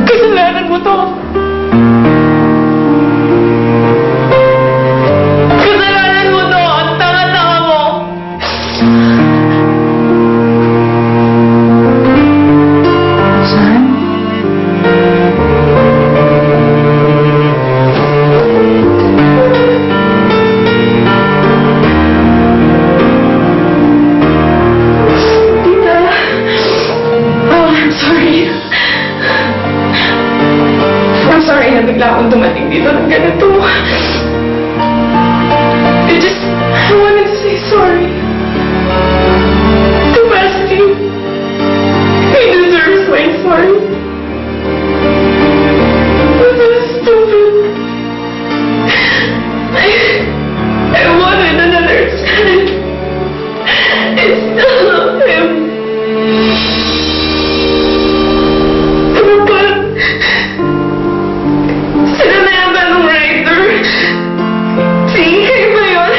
Kasalanan mo to. Kasalanan mo to. Ang tanga-tanga mo. Saan? Tita. Oh, I'm sorry. I'm sorry na bigla akong dumating dito ng ganito. I wanted to say sorry. To Basti. He deserves my sorry. I'm so stupid. I wanted another chance. I still love him. But sila na yata nung writer. Tingin ba yun?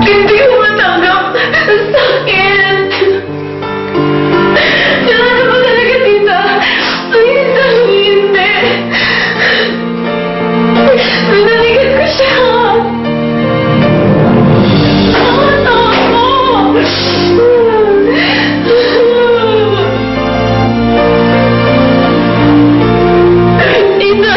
Hindi ko matanggap. Ang sakit. Kailangan ba talaga, tita? Please, hindi. Binalikan ko siya. Ano ako? Tita,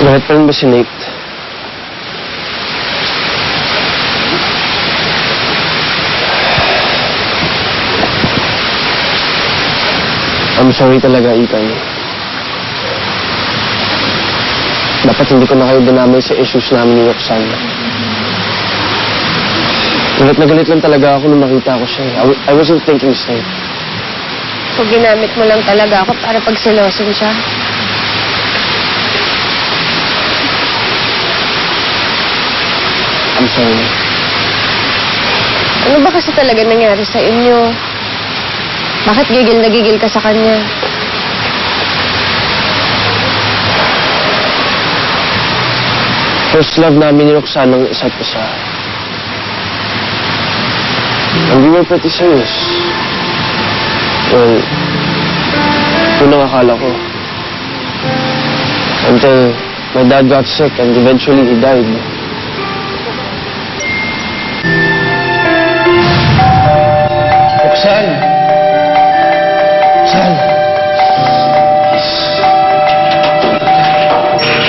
Bakit pa rin ba si Nate? I'm sorry talaga, Ethan. Dapat hindi ko na kayo dinamay sa issues namin ni Roxanne. Galit na galit lang talaga ako nung nakita ko siya. I wasn't thinking straight. So, ginamit mo lang talaga ako para pagselosin siya. I'm sorry. Ano ba kasi talaga nangyari sa inyo? Bakit gigil na gigil ka sa kanya? First love namin ni Roxanne ang isa't isa. And we were pretty serious. Well, yun ang akala ko. Until my dad got sick and eventually he died. Roxanne! Roxanne!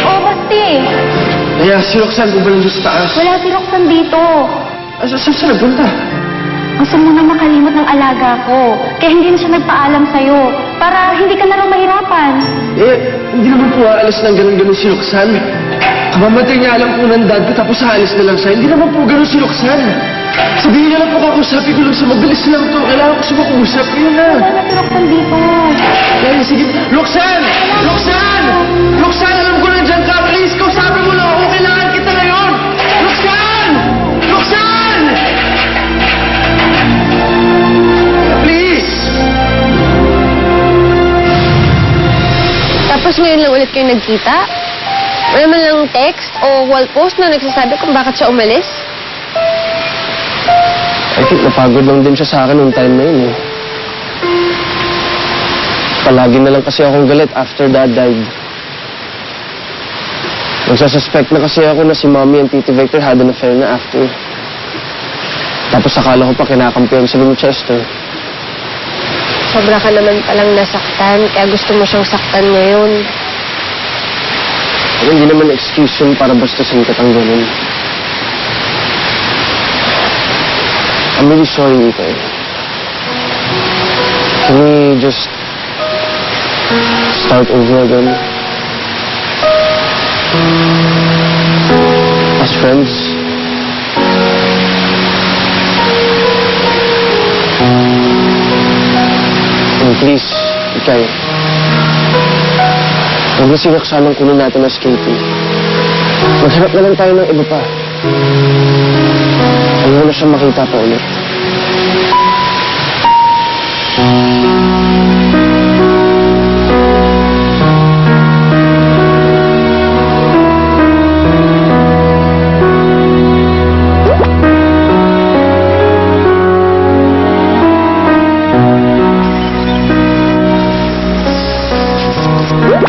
Oh, Basti! Kaya si Roxanne bumalang doon sa taas. Wala si Roxanne dito. Saan siya nagpunta? Gusto mo na makalimot ng alaga ko. Kaya hindi na siya nagpaalam sa'yo. Para hindi ka na raw mahirapan. Hindi naman po aalis ng ganun-ganun si Roxanne. Kamamatay niya alam po ng dad ko tapos aalis na lang siya. Hindi naman po ganun si Roxanne. Sabihin niya lang po kakusapin ko lang sa mabilis lang to. Kailangan ko siya makausap. Yun na. Wala na si Roxanne dito. Kaya sige. Roxanne! Roxanne! Roxanne, alam ko nandiyan ka. Please, kausapin mo lang ako. Kailangan kita ngayon. Roxanne! Roxanne! Please! Tapos ngayon lang ulit kayo nagkita? Wala man lang text o wall post na nagsasabi kung bakit siya umalis? I think napagod lang din siya sa akin nung time na yun eh. Palagi na lang kasi akong galit after Dad died. Nagsasuspect na kasi ako na si Mommy and Tito Victor had an affair na after. Tapos akala ko pa kinakampihan sila ni Chester. Sobra ka naman palang nasaktan, kaya gusto mo siyang saktan ngayon. Pero hindi naman excuse yun para bastasin kitang ganun. I'm really sorry, Ethan. Can we just start over again? As friends? And please, Ikay. Huwag na si Roxanne ang kunin natin as KP. Maghanap na lang tayo ng iba pa. Ayaw na siyang makita pa ulit.